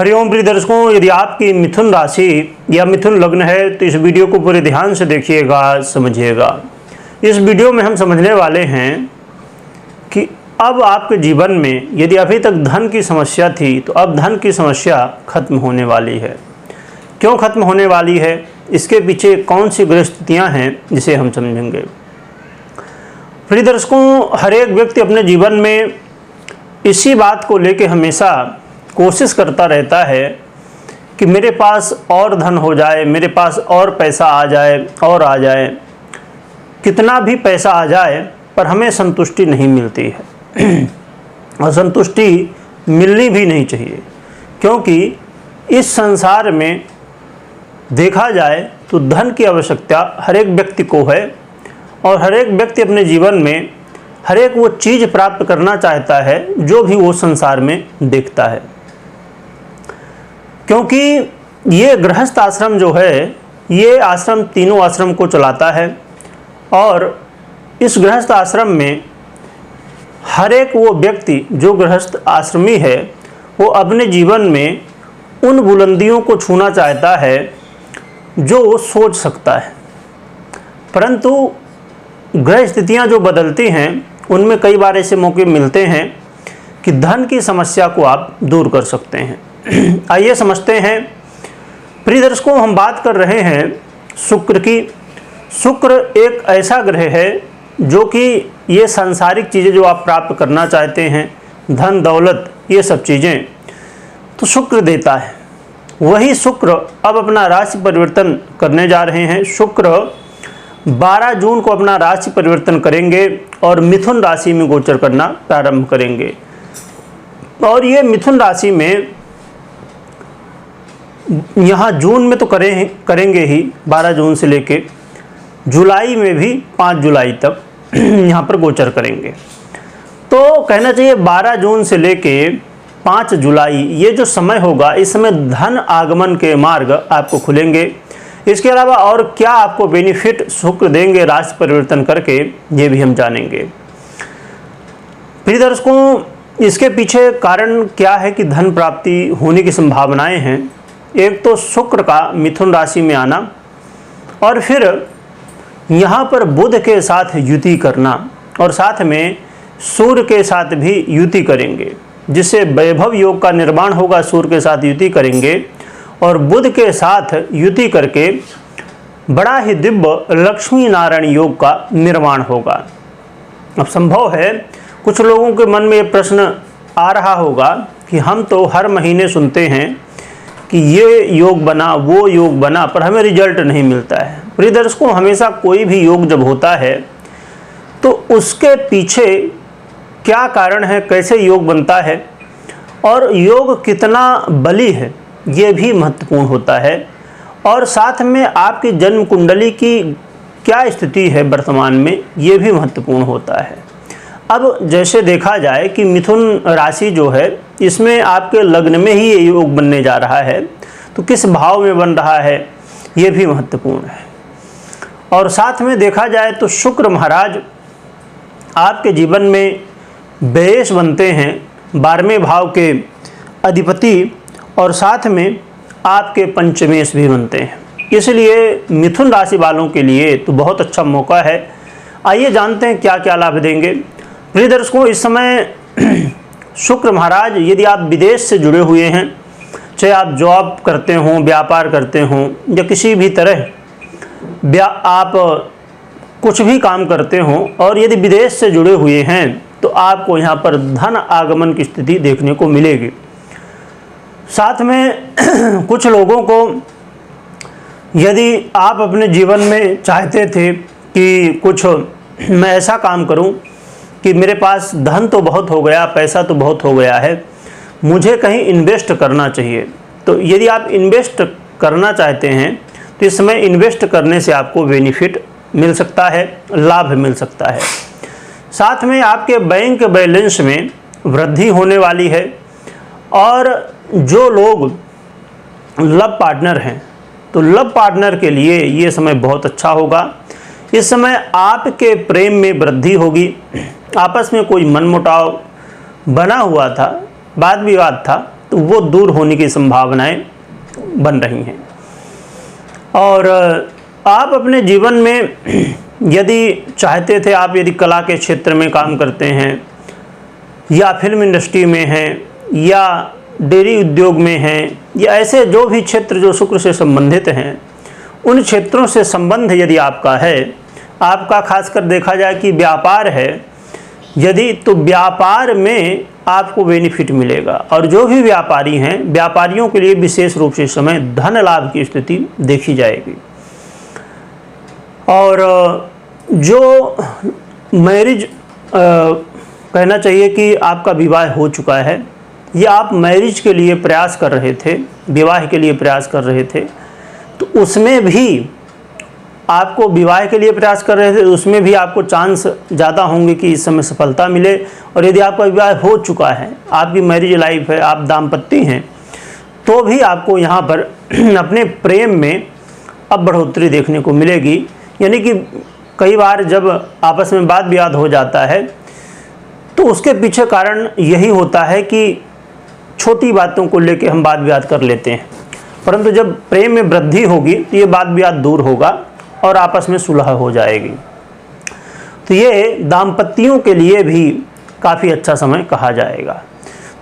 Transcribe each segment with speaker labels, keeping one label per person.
Speaker 1: हरिओम प्रिय दर्शकों, यदि आपकी मिथुन राशि या मिथुन लग्न है तो इस वीडियो को पूरे ध्यान से देखिएगा, समझिएगा। इस वीडियो में हम समझने वाले हैं कि अब आपके जीवन में यदि अभी तक धन की समस्या थी तो अब धन की समस्या खत्म होने वाली है। क्यों खत्म होने वाली है, इसके पीछे कौन सी ग्रह स्थितियाँ हैं, जिसे हम समझेंगे। प्रिय दर्शकों, हर एक व्यक्ति अपने जीवन में इसी बात को लेकर हमेशा कोशिश करता रहता है कि मेरे पास और धन हो जाए, मेरे पास और पैसा आ जाए और आ जाए। कितना भी पैसा आ जाए पर हमें संतुष्टि नहीं मिलती है और संतुष्टि मिलनी भी नहीं चाहिए, क्योंकि इस संसार में देखा जाए तो धन की आवश्यकता हर एक व्यक्ति को है और हर एक व्यक्ति अपने जीवन में हर एक वो चीज़ प्राप्त करना चाहता है जो भी वो संसार में देखता है। क्योंकि ये गृहस्थ आश्रम जो है, ये आश्रम तीनों आश्रम को चलाता है और इस गृहस्थ आश्रम में हर एक वो व्यक्ति जो गृहस्थ आश्रमी है वो अपने जीवन में उन बुलंदियों को छूना चाहता है जो वो सोच सकता है। परंतु ग्रह स्थितियाँ जो बदलती हैं उनमें कई बार ऐसे मौके मिलते हैं कि धन की समस्या को आप दूर कर सकते हैं। आइए समझते हैं। प्रिय दर्शकों, हम बात कर रहे हैं शुक्र की। शुक्र एक ऐसा ग्रह है जो कि ये सांसारिक चीज़ें जो आप प्राप्त करना चाहते हैं, धन दौलत, ये सब चीज़ें तो शुक्र देता है। वही शुक्र अब अपना राशि परिवर्तन करने जा रहे हैं। शुक्र 12 जून को अपना राशि परिवर्तन करेंगे और मिथुन राशि में गोचर करना प्रारंभ करेंगे। और ये मिथुन राशि में यहाँ जून में तो करेंगे ही, 12 जून से लेके जुलाई में भी 5 जुलाई तक यहाँ पर गोचर करेंगे। तो कहना चाहिए 12 जून से लेके 5 जुलाई ये जो समय होगा, इस समय धन आगमन के मार्ग आपको खुलेंगे। इसके अलावा और क्या आपको बेनिफिट शुक्र देंगे राशि परिवर्तन करके, ये भी हम जानेंगे। प्रिय दर्शकों, इसके पीछे कारण क्या है कि धन प्राप्ति होने की संभावनाएं हैं। एक तो शुक्र का मिथुन राशि में आना और फिर यहाँ पर बुध के साथ युति करना और साथ में सूर्य के साथ भी युति करेंगे, जिससे वैभव योग का निर्माण होगा। सूर्य के साथ युति करेंगे और बुध के साथ युति करके बड़ा ही दिव्य लक्ष्मी नारायण योग का निर्माण होगा। अब संभव है कुछ लोगों के मन में ये प्रश्न आ रहा होगा कि हम तो हर महीने सुनते हैं कि ये योग बना, वो योग बना, पर हमें रिजल्ट नहीं मिलता है। प्रिय दर्शकों, हमेशा कोई भी योग जब होता है तो उसके पीछे क्या कारण है, कैसे योग बनता है और योग कितना बली है, ये भी महत्वपूर्ण होता है। और साथ में आपकी जन्म कुंडली की क्या स्थिति है वर्तमान में, ये भी महत्वपूर्ण होता है। अब जैसे देखा जाए कि मिथुन राशि जो है, इसमें आपके लग्न में ही ये योग बनने जा रहा है, तो किस भाव में बन रहा है ये भी महत्वपूर्ण है। और साथ में देखा जाए तो शुक्र महाराज आपके जीवन में बेश बनते हैं, 12वें भाव के अधिपति, और साथ में आपके पंचमेश भी बनते हैं। इसलिए मिथुन राशि वालों के लिए तो बहुत अच्छा मौका है। आइए जानते हैं क्या क्या लाभ देंगे। प्रिय दर्शकों, इस समय शुक्र महाराज यदि आप विदेश से जुड़े हुए हैं, चाहे आप जॉब करते हों, व्यापार करते हों या किसी भी तरह आप कुछ भी काम करते हों और यदि विदेश से जुड़े हुए हैं तो आपको यहाँ पर धन आगमन की स्थिति देखने को मिलेगी। साथ में कुछ लोगों को यदि आप अपने जीवन में चाहते थे कि कुछ मैं ऐसा काम करूं कि मेरे पास धन तो बहुत हो गया, पैसा तो बहुत हो गया है, मुझे कहीं इन्वेस्ट करना चाहिए, तो यदि आप इन्वेस्ट करना चाहते हैं तो इस समय इन्वेस्ट करने से आपको बेनिफिट मिल सकता है, लाभ मिल सकता है। साथ में आपके बैंक बैलेंस में वृद्धि होने वाली है। और जो लोग लव पार्टनर हैं तो लव पार्टनर के लिए ये समय बहुत अच्छा होगा। इस समय आपके प्रेम में वृद्धि होगी। आपस में कोई मनमुटाव बना हुआ था, वाद विवाद था, तो वो दूर होने की संभावनाएं बन रही हैं। और आप अपने जीवन में यदि चाहते थे, आप यदि कला के क्षेत्र में काम करते हैं या फिल्म इंडस्ट्री में हैं या डेयरी उद्योग में हैं या ऐसे जो भी क्षेत्र जो शुक्र से संबंधित हैं, उन क्षेत्रों से संबंध यदि आपका है, आपका खासकर देखा जाए कि व्यापार है यदि, तो व्यापार में आपको बेनिफिट मिलेगा। और जो भी व्यापारी हैं, व्यापारियों के लिए विशेष रूप से समय धन लाभ की स्थिति देखी जाएगी। और जो मैरिज कहना चाहिए कि आपका विवाह हो चुका है या आप मैरिज के लिए प्रयास कर रहे थे, विवाह के लिए प्रयास कर रहे थे, तो उसमें भी आपको विवाह के लिए प्रयास कर रहे थे, उसमें भी आपको चांस ज़्यादा होंगे कि इस समय सफलता मिले। और यदि आपका विवाह हो चुका है, आपकी मैरिज लाइफ है, आप दाम्पत्य हैं, तो भी आपको यहाँ पर अपने प्रेम में अब बढ़ोतरी देखने को मिलेगी। यानी कि कई बार जब आपस में वाद विवाद हो जाता है तो उसके पीछे कारण यही होता है कि छोटी बातों को लेकर हम वाद विवाद कर लेते हैं, परंतु जब प्रेम में वृद्धि होगी तो ये वाद विवाद दूर होगा और आपस में सुलह हो जाएगी। तो ये दाम्पत्यों के लिए भी काफ़ी अच्छा समय कहा जाएगा।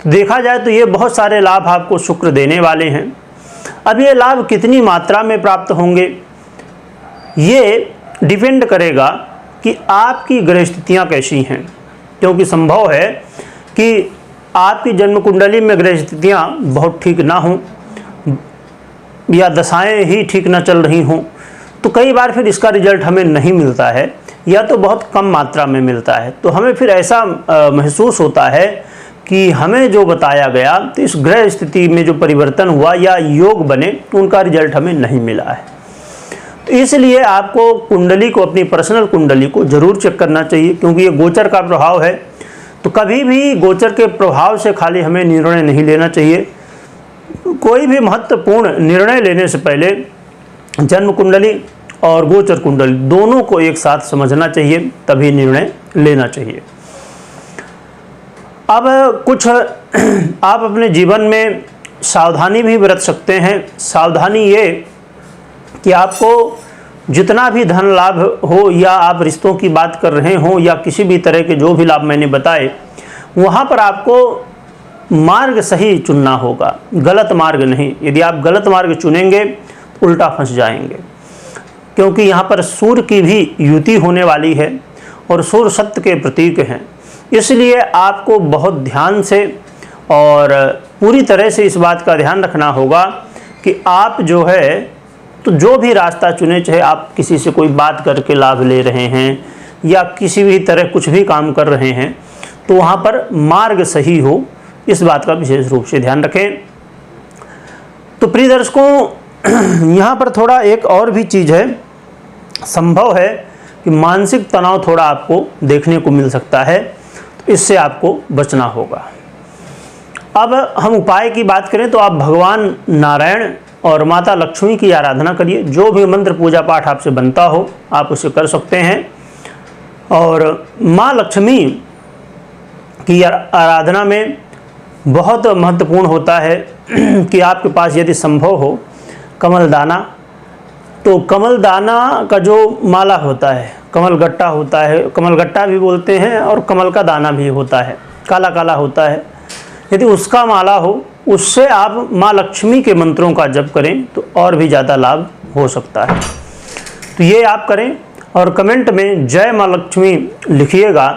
Speaker 1: तो देखा जाए तो ये बहुत सारे लाभ आपको शुक्र देने वाले हैं। अब ये लाभ कितनी मात्रा में प्राप्त होंगे, ये डिपेंड करेगा कि आपकी ग्रह स्थितियाँ कैसी हैं, क्योंकि संभव है कि आपकी जन्म कुंडली में ग्रह स्थितियाँ बहुत ठीक ना हों या दशाएं ही ठीक ना चल रही हों, तो कई बार फिर इसका रिजल्ट हमें नहीं मिलता है या तो बहुत कम मात्रा में मिलता है। तो हमें फिर ऐसा महसूस होता है कि हमें जो बताया गया, तो इस ग्रह स्थिति में जो परिवर्तन हुआ या योग बने, उनका रिजल्ट हमें नहीं मिला है। तो इसलिए आपको कुंडली को, अपनी पर्सनल कुंडली को जरूर चेक करना चाहिए, क्योंकि ये गोचर का प्रभाव है। तो कभी भी गोचर के प्रभाव से खाली हमें निर्णय नहीं लेना चाहिए। कोई भी महत्वपूर्ण निर्णय लेने से पहले जन्म कुंडली और गोचर कुंडली दोनों को एक साथ समझना चाहिए, तभी निर्णय लेना चाहिए। अब कुछ आप अपने जीवन में सावधानी भी बरत सकते हैं। सावधानी ये कि आपको जितना भी धन लाभ हो या आप रिश्तों की बात कर रहे हो या किसी भी तरह के जो भी लाभ मैंने बताए, वहाँ पर आपको मार्ग सही चुनना होगा, गलत मार्ग नहीं। यदि आप गलत मार्ग चुनेंगे उल्टा फंस जाएंगे, क्योंकि यहाँ पर सूर्य की भी युति होने वाली है और सूर्य सत्य के प्रतीक हैं। इसलिए आपको बहुत ध्यान से और पूरी तरह से इस बात का ध्यान रखना होगा कि आप जो है, तो जो भी रास्ता चुने, चाहे आप किसी से कोई बात करके लाभ ले रहे हैं या किसी भी तरह कुछ भी काम कर रहे हैं, तो वहाँ पर मार्ग सही हो, इस बात का विशेष रूप से ध्यान रखें। तो प्रिय दर्शकों, यहाँ पर थोड़ा एक और भी चीज़ है, संभव है कि मानसिक तनाव थोड़ा आपको देखने को मिल सकता है, तो इससे आपको बचना होगा। अब हम उपाय की बात करें तो आप भगवान नारायण और माता लक्ष्मी की आराधना करिए। जो भी मंत्र पूजा पाठ आपसे बनता हो आप उसे कर सकते हैं। और माँ लक्ष्मी की आराधना में बहुत महत्वपूर्ण होता है कि आपके पास यदि संभव हो कमल दाना, तो कमल दाना का जो माला होता है, कमल गट्टा होता है, कमल गट्टा भी बोलते हैं, और कमल का दाना भी होता है, काला काला होता है, यदि उसका माला हो, उससे आप माँ लक्ष्मी के मंत्रों का जप करें तो और भी ज़्यादा लाभ हो सकता है। तो ये आप करें और कमेंट में जय माँ लक्ष्मी लिखिएगा,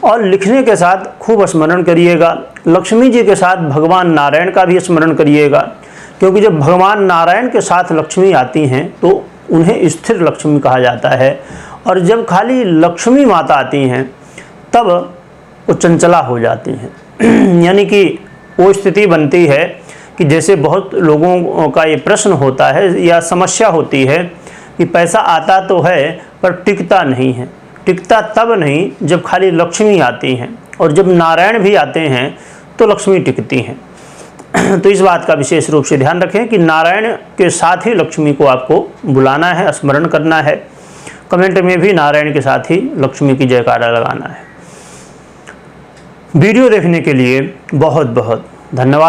Speaker 1: और लिखने के साथ खूब स्मरण करिएगा। लक्ष्मी जी के साथ भगवान नारायण का भी स्मरण करिएगा, क्योंकि जब भगवान नारायण के साथ लक्ष्मी आती हैं तो उन्हें स्थिर लक्ष्मी कहा जाता है, और जब खाली लक्ष्मी माता आती हैं तब वो चंचला हो जाती हैं। यानी कि वो स्थिति बनती है कि जैसे बहुत लोगों का ये प्रश्न होता है या समस्या होती है कि पैसा आता तो है पर टिकता नहीं है। टिकता तब नहीं जब खाली लक्ष्मी आती हैं, और जब नारायण भी आते हैं तो लक्ष्मी टिकती हैं। तो इस बात का विशेष रूप से ध्यान रखें कि नारायण के साथ ही लक्ष्मी को आपको बुलाना है, स्मरण करना है। कमेंट में भी नारायण के साथ ही लक्ष्मी की जयकारा लगाना है। वीडियो देखने के लिए बहुत बहुत धन्यवाद।